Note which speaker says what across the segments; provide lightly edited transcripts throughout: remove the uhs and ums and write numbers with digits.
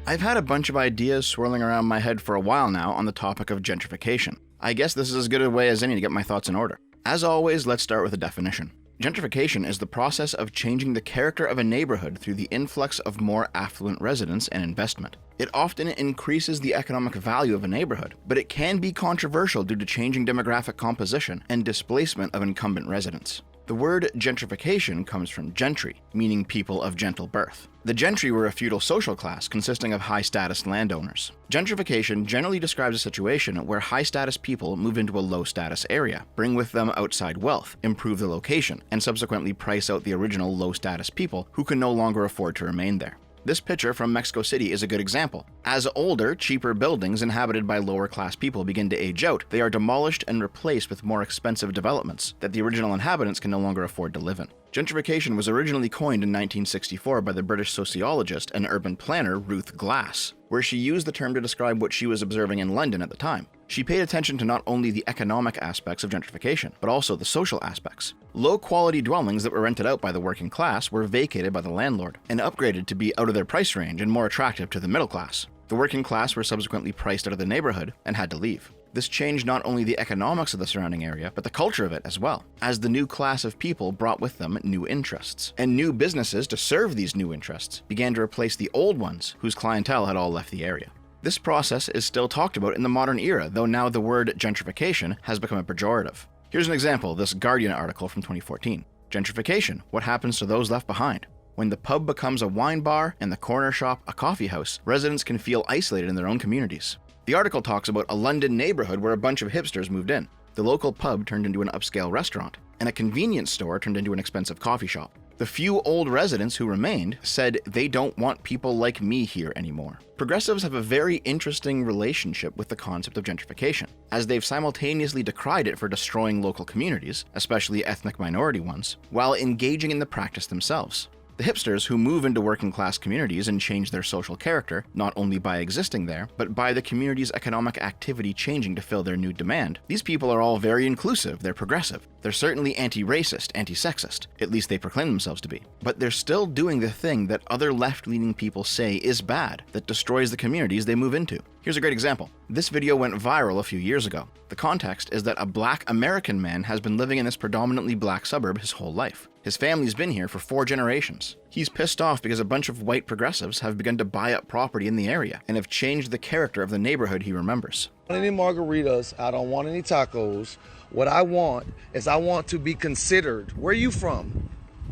Speaker 1: I've had a bunch of ideas swirling around my head for a while now on the topic of gentrification. I guess this is as good a way as any to get my thoughts in order. As always, let's start with a definition. Gentrification is the process of changing the character of a neighborhood through the influx of more affluent residents and investment. It often increases the economic value of a neighborhood, but it can be controversial due to changing demographic composition and displacement of incumbent residents. The word gentrification comes from gentry, meaning people of gentle birth. The gentry were a feudal social class consisting of high-status landowners. Gentrification generally describes a situation where high-status people move into a low-status area, bring with them outside wealth, improve the location, and subsequently price out the original low-status people who can no longer afford to remain there. This picture from Mexico City is a good example. As older, cheaper buildings inhabited by lower-class people begin to age out, they are demolished and replaced with more expensive developments that the original inhabitants can no longer afford to live in. Gentrification was originally coined in 1964 by the British sociologist and urban planner Ruth Glass, where she used the term to describe what she was observing in London at the time. She paid attention to not only the economic aspects of gentrification, but also the social aspects. Low-quality dwellings that were rented out by the working class were vacated by the landlord and upgraded to be out of their price range and more attractive to the middle class. The working class were subsequently priced out of the neighborhood and had to leave. This changed not only the economics of the surrounding area, but the culture of it as well, as the new class of people brought with them new interests. And new businesses to serve these new interests began to replace the old ones whose clientele had all left the area. This process is still talked about in the modern era, though now the word gentrification has become a pejorative. Here's an example of this Guardian article from 2014. Gentrification, what happens to those left behind? When the pub becomes a wine bar and the corner shop a coffee house, residents can feel isolated in their own communities. The article talks about a London neighborhood where a bunch of hipsters moved in. The local pub turned into an upscale restaurant, and a convenience store turned into an expensive coffee shop. The few old residents who remained said they don't want people like me here anymore. Progressives have a very interesting relationship with the concept of gentrification, as they've simultaneously decried it for destroying local communities, especially ethnic minority ones, while engaging in the practice themselves. The hipsters who move into working class communities and change their social character, not only by existing there, but by the community's economic activity changing to fill their new demand. These people are all very inclusive, they're progressive. They're certainly anti-racist, anti-sexist, at least they proclaim themselves to be. But they're still doing the thing that other left-leaning people say is bad, that destroys the communities they move into. Here's a great example. This video went viral a few years ago. The context is that a black American man has been living in this predominantly black suburb his whole life. His family's been here for 4 generations. He's pissed off because a bunch of white progressives have begun to buy up property in the area and have changed the character of the neighborhood he remembers.
Speaker 2: I don't want any margaritas, I don't want any tacos. What I want is I want to be considered. Where you from?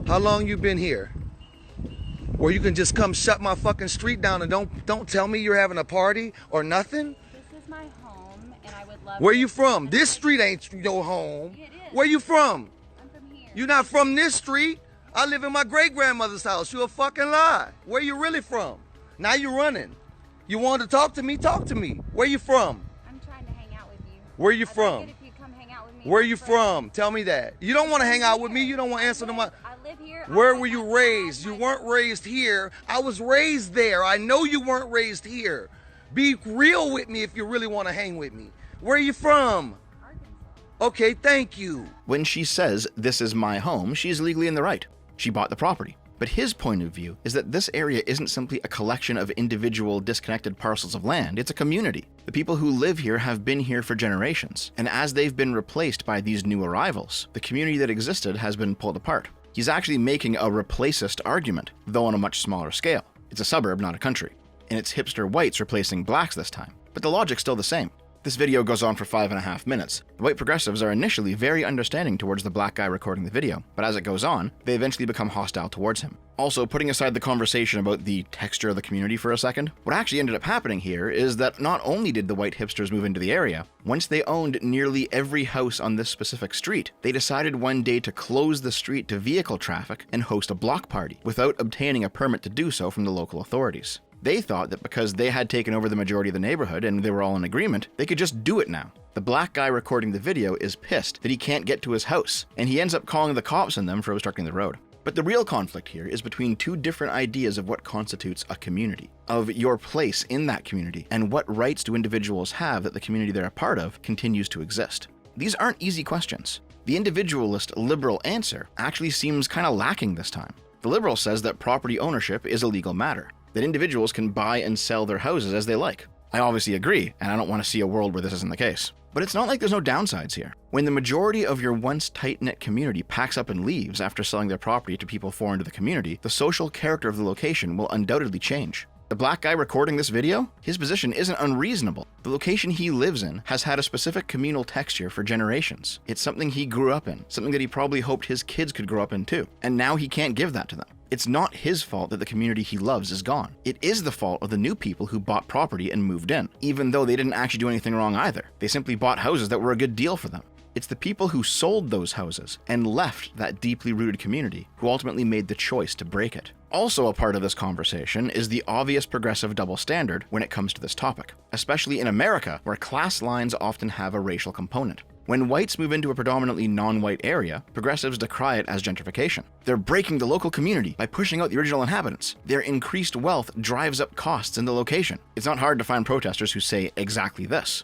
Speaker 2: How long you been here? Or you can just come shut my fucking street down and don't tell me you're having a party or nothing?
Speaker 3: This is my home and I would love.
Speaker 2: Where you from? This street ain't your home.
Speaker 3: It is.
Speaker 2: Where you from?
Speaker 3: I'm from here.
Speaker 2: You're not from this street. I live in my great-grandmother's house. You a fucking lie. Where you really from? Now you running. You want to talk to me? Talk to me. Where you from?
Speaker 3: I'm trying to hang out with you.
Speaker 2: Where you
Speaker 3: I'd
Speaker 2: from?
Speaker 3: like it if you come hang out with me.
Speaker 2: Where you from? Tell me that. You don't want to hang out with me. You don't want to answer to my...
Speaker 3: I live here.
Speaker 2: Where were you raised? You weren't raised here. I was raised there. I know you weren't raised here. Be real with me if you really want to hang with me. Where are you from?
Speaker 3: Arkansas.
Speaker 2: Okay, thank you.
Speaker 1: When she says, "This is my home," she's legally in the right. She bought the property. But his point of view is that this area isn't simply a collection of individual disconnected parcels of land, it's a community. The people who live here have been here for generations, and as they've been replaced by these new arrivals, the community that existed has been pulled apart. He's actually making a replacist argument, though on a much smaller scale. It's a suburb, not a country. And it's hipster whites replacing blacks this time. But the logic's still the same. This video goes on for 5.5 minutes. The white progressives are initially very understanding towards the black guy recording the video, but as it goes on, they eventually become hostile towards him. Also, putting aside the conversation about the texture of the community for a second, what actually ended up happening here is that not only did the white hipsters move into the area, once they owned nearly every house on this specific street, they decided one day to close the street to vehicle traffic and host a block party without obtaining a permit to do so from the local authorities. They thought that because they had taken over the majority of the neighborhood and they were all in agreement, they could just do it now. The black guy recording the video is pissed that he can't get to his house, and he ends up calling the cops on them for obstructing the road. But the real conflict here is between two different ideas of what constitutes a community, of your place in that community, and what rights do individuals have that the community they're a part of continues to exist. These aren't easy questions. The individualist liberal answer actually seems kind of lacking this time. The liberal says that property ownership is a legal matter. that individuals can buy and sell their houses as they like. I obviously agree, and I don't want to see a world where this isn't the case. But it's not like there's no downsides here. When the majority of your once tight-knit community packs up and leaves after selling their property to people foreign to the community, the social character of the location will undoubtedly change. The black guy recording this video, his position isn't unreasonable. The location he lives in has had a specific communal texture for generations. It's something he grew up in, something that he probably hoped his kids could grow up in too. And now he can't give that to them. It's not his fault that the community he loves is gone. It is the fault of the new people who bought property and moved in, even though they didn't actually do anything wrong either. They simply bought houses that were a good deal for them. It's the people who sold those houses and left that deeply rooted community who ultimately made the choice to break it. Also a part of this conversation is the obvious progressive double standard when it comes to this topic, especially in America, where class lines often have a racial component. When whites move into a predominantly non-white area, progressives decry it as gentrification. They're breaking the local community by pushing out the original inhabitants. Their increased wealth drives up costs in the location. It's not hard to find protesters who say exactly this.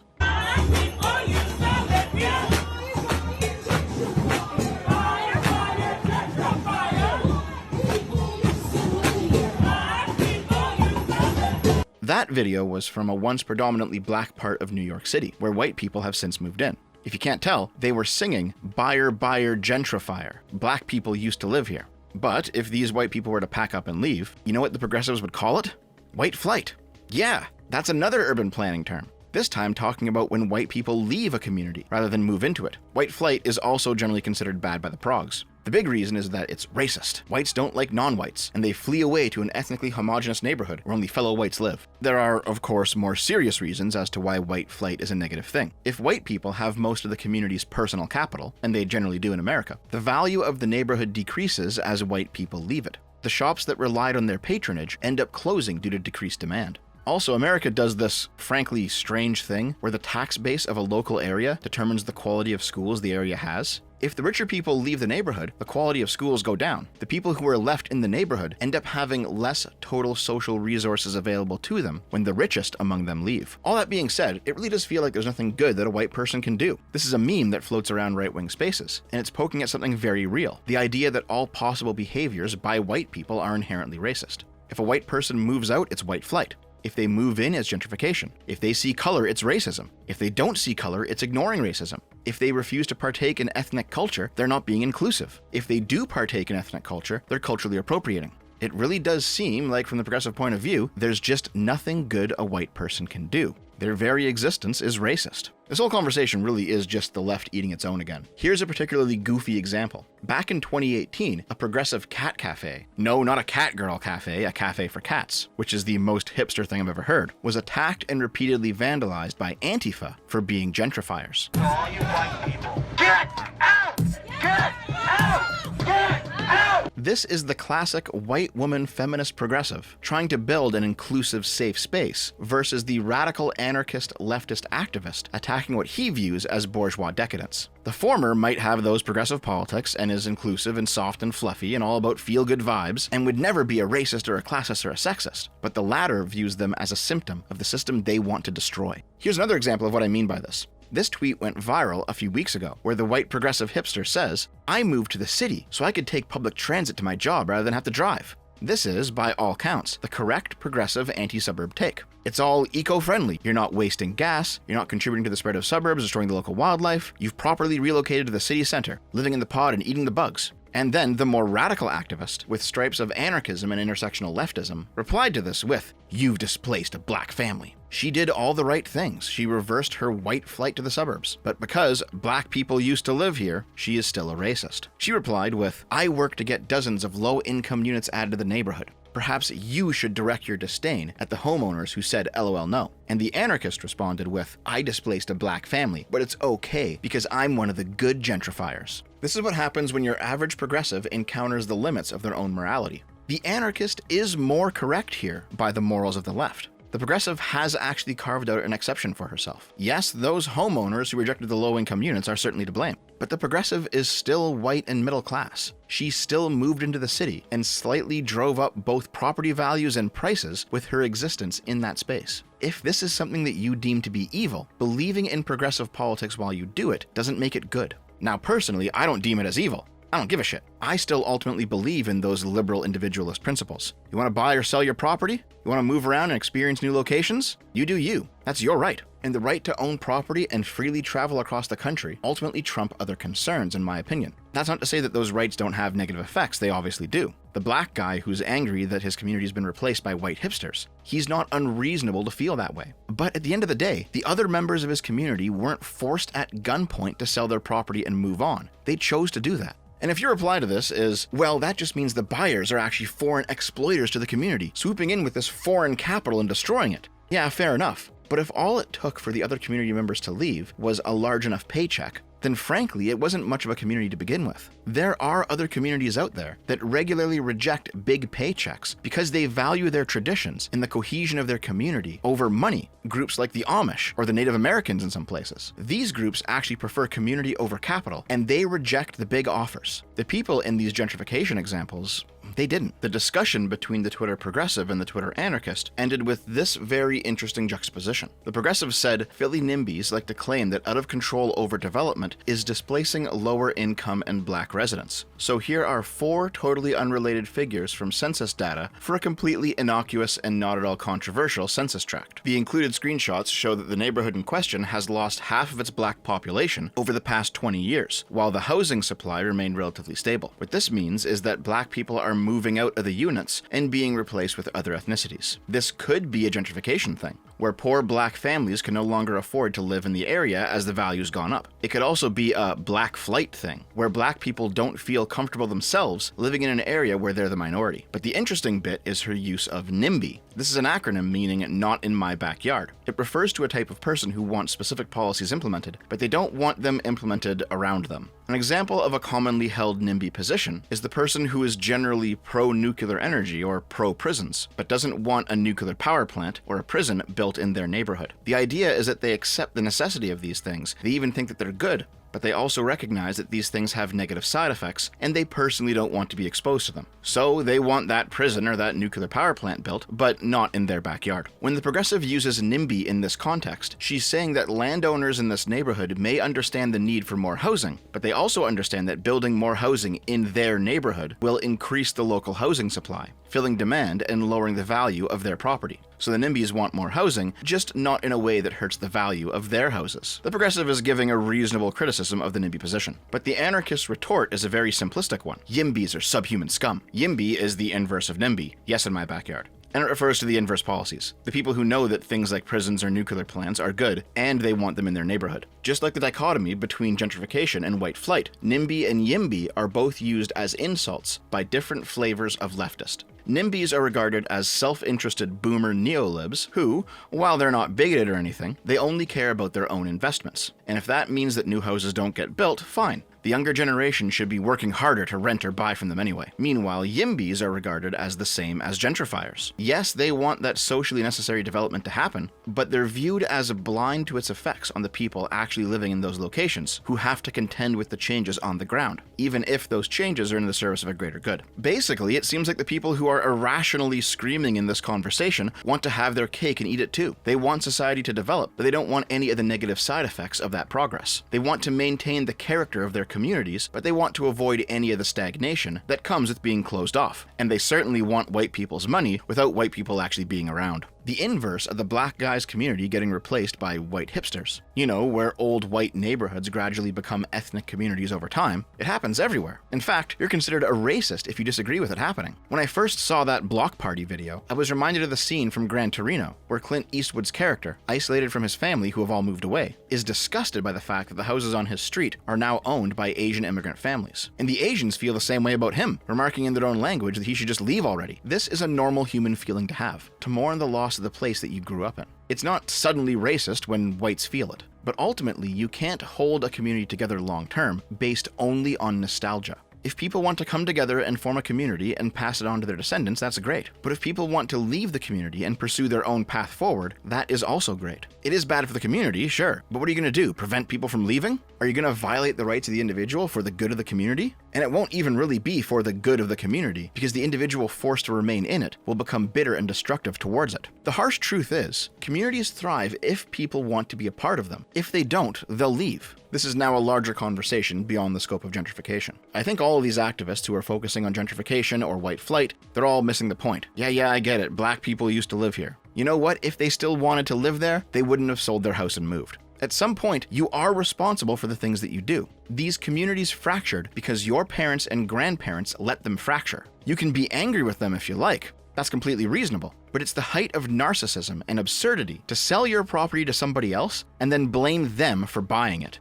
Speaker 1: That video was from a once predominantly black part of New York City, where white people have since moved in. If you can't tell, they were singing "Buyer, buyer, gentrifier." Black people used to live here. But if these white people were to pack up and leave, you know what the progressives would call it? White flight. Yeah, that's another urban planning term. This time talking about when white people leave a community rather than move into it. White flight is also generally considered bad by the progs. The big reason is that it's racist. Whites don't like non-whites, and they flee away to an ethnically homogenous neighborhood where only fellow whites live. There are, of course, more serious reasons as to why white flight is a negative thing. If white people have most of the community's personal capital, and they generally do in America, the value of the neighborhood decreases as white people leave it. The shops that relied on their patronage end up closing due to decreased demand. Also, America does this frankly strange thing where the tax base of a local area determines the quality of schools the area has. If the richer people leave the neighborhood, the quality of schools go down. The people who are left in the neighborhood end up having less total social resources available to them when the richest among them leave. All that being said, it really does feel like there's nothing good that a white person can do. This is a meme that floats around right-wing spaces, and it's poking at something very real. The idea that all possible behaviors by white people are inherently racist. If a white person moves out, it's white flight. If they move in, it's gentrification. If they see color, it's racism. If they don't see color, it's ignoring racism. If they refuse to partake in ethnic culture, they're not being inclusive. If they do partake in ethnic culture, they're culturally appropriating. It really does seem like, from the progressive point of view, there's just nothing good a white person can do. Their very existence is racist. This whole conversation really is just the left eating its own again. Here's a particularly goofy example. Back in 2018, a progressive cat cafe, no, not a cat girl cafe, a cafe for cats, which is the most hipster thing I've ever heard, was attacked and repeatedly vandalized by Antifa for being gentrifiers.
Speaker 4: All you white people, get out! Get out! Get out!
Speaker 1: This is the classic white woman feminist progressive trying to build an inclusive safe space versus the radical anarchist leftist activist attacking what he views as bourgeois decadence. The former might have those progressive politics and is inclusive and soft and fluffy and all about feel-good vibes and would never be a racist or a classist or a sexist, but the latter views them as a symptom of the system they want to destroy. Here's another example of what I mean by this. This tweet went viral a few weeks ago, where the white progressive hipster says, "I moved to the city so I could take public transit to my job rather than have to drive." This is, by all counts, the correct progressive anti-suburb take. It's all eco-friendly. You're not wasting gas, you're not contributing to the spread of suburbs, destroying the local wildlife, you've properly relocated to the city center, living in the pod and eating the bugs. And then the more radical activist, with stripes of anarchism and intersectional leftism, replied to this with, "You've displaced a black family." She did all the right things. She reversed her white flight to the suburbs. But because black people used to live here, she is still a racist. She replied with, "I work to get dozens of low-income units added to the neighborhood. Perhaps you should direct your disdain at the homeowners who said LOL no." And the anarchist responded with, "I displaced a black family, but it's okay because I'm one of the good gentrifiers." This is what happens when your average progressive encounters the limits of their own morality. The anarchist is more correct here by the morals of the left. The progressive has actually carved out an exception for herself. Yes, those homeowners who rejected the low-income units are certainly to blame, but the progressive is still white and middle class. She still moved into the city and slightly drove up both property values and prices with her existence in that space. If this is something that you deem to be evil, believing in progressive politics while you do it doesn't make it good. Now, personally, I don't deem it as evil. I don't give a shit. I still ultimately believe in those liberal individualist principles. You want to buy or sell your property? You want to move around and experience new locations? You do you. That's your right. And the right to own property and freely travel across the country ultimately trump other concerns, in my opinion. That's not to say that those rights don't have negative effects, they obviously do. The black guy who's angry that his community's been replaced by white hipsters, he's not unreasonable to feel that way. But at the end of the day, the other members of his community weren't forced at gunpoint to sell their property and move on. They chose to do that. And if your reply to this is, well, that just means the buyers are actually foreign exploiters to the community, swooping in with this foreign capital and destroying it. Yeah, fair enough. But if all it took for the other community members to leave was a large enough paycheck, then frankly, it wasn't much of a community to begin with. There are other communities out there that regularly reject big paychecks because they value their traditions and the cohesion of their community over money. Groups like the Amish or the Native Americans in some places. These groups actually prefer community over capital, and they reject the big offers. The people in these gentrification examples, they didn't. The discussion between the Twitter progressive and the Twitter anarchist ended with this very interesting juxtaposition. The progressive said, Philly NIMBYs like to claim that out of control overdevelopment is displacing lower income and black residents. So here are 4 totally unrelated figures from census data for a completely innocuous and not at all controversial census tract. The included screenshots show that the neighborhood in question has lost half of its black population over the past 20 years, while the housing supply remained relatively stable. What this means is that black people are moving out of the units and being replaced with other ethnicities. This could be a gentrification thing, where poor black families can no longer afford to live in the area as the value's gone up. It could also be a black flight thing, where black people don't feel comfortable themselves living in an area where they're the minority. But the interesting bit is her use of NIMBY. This is an acronym meaning not in my backyard. It refers to a type of person who wants specific policies implemented, but they don't want them implemented around them. An example of a commonly held NIMBY position is the person who is generally pro-nuclear energy or pro-prisons, but doesn't want a nuclear power plant or a prison built in their neighborhood. The idea is that they accept the necessity of these things. They even think that they're good, but they also recognize that these things have negative side effects, and they personally don't want to be exposed to them. So they want that prison or that nuclear power plant built, but not in their backyard. When the progressive uses NIMBY in this context, she's saying that landowners in this neighborhood may understand the need for more housing, but they also understand that building more housing in their neighborhood will increase the local housing supply, filling demand and lowering the value of their property. So the NIMBYs want more housing, just not in a way that hurts the value of their houses. The progressive is giving a reasonable criticism of the NIMBY position. But the anarchist retort is a very simplistic one. YIMBYs are subhuman scum. YIMBY is the inverse of NIMBY. Yes, in my backyard. And it refers to the inverse policies. The people who know that things like prisons or nuclear plants are good, and they want them in their neighborhood. Just like the dichotomy between gentrification and white flight, NIMBY and YIMBY are both used as insults by different flavors of leftist. NIMBYs are regarded as self-interested boomer neolibs who, while they're not bigoted or anything, they only care about their own investments. And if that means that new houses don't get built, fine. The younger generation should be working harder to rent or buy from them anyway. Meanwhile, YIMBYs are regarded as the same as gentrifiers. Yes, they want that socially necessary development to happen, but they're viewed as blind to its effects on the people actually living in those locations, who have to contend with the changes on the ground, even if those changes are in the service of a greater good. Basically, it seems like the people who are irrationally screaming in this conversation want to have their cake and eat it too. They want society to develop, but they don't want any of the negative side effects of that progress. They want to maintain the character of their communities, but they want to avoid any of the stagnation that comes with being closed off. And they certainly want white people's money without white people actually being around. The inverse of the black guys community getting replaced by white hipsters. You know, where old white neighborhoods gradually become ethnic communities over time. It happens everywhere. In fact, you're considered a racist if you disagree with it happening. When I first saw that block party video, I was reminded of the scene from Gran Torino, where Clint Eastwood's character, isolated from his family who have all moved away, is disgusted by the fact that the houses on his street are now owned by Asian immigrant families. And the Asians feel the same way about him, remarking in their own language that he should just leave already. This is a normal human feeling to have, to mourn the loss of the place that you grew up in. It's not suddenly racist when whites feel it, but ultimately you can't hold a community together long term based only on nostalgia. If people want to come together and form a community and pass it on to their descendants, that's great. But if people want to leave the community and pursue their own path forward, that is also great. It is bad for the community, sure, but what are you going to do? Prevent people from leaving? Are you going to violate the rights of the individual for the good of the community? And it won't even really be for the good of the community, because the individual forced to remain in it will become bitter and destructive towards it. The harsh truth is, communities thrive if people want to be a part of them. If they don't, they'll leave. This is now a larger conversation beyond the scope of gentrification. I think all of these activists who are focusing on gentrification or white flight, they're all missing the point. Yeah, I get it. Black people used to live here. You know what? If they still wanted to live there, they wouldn't have sold their house and moved. At some point, you are responsible for the things that you do. These communities fractured because your parents and grandparents let them fracture. You can be angry with them if you like. That's completely reasonable. But it's the height of narcissism and absurdity to sell your property to somebody else and then blame them for buying it.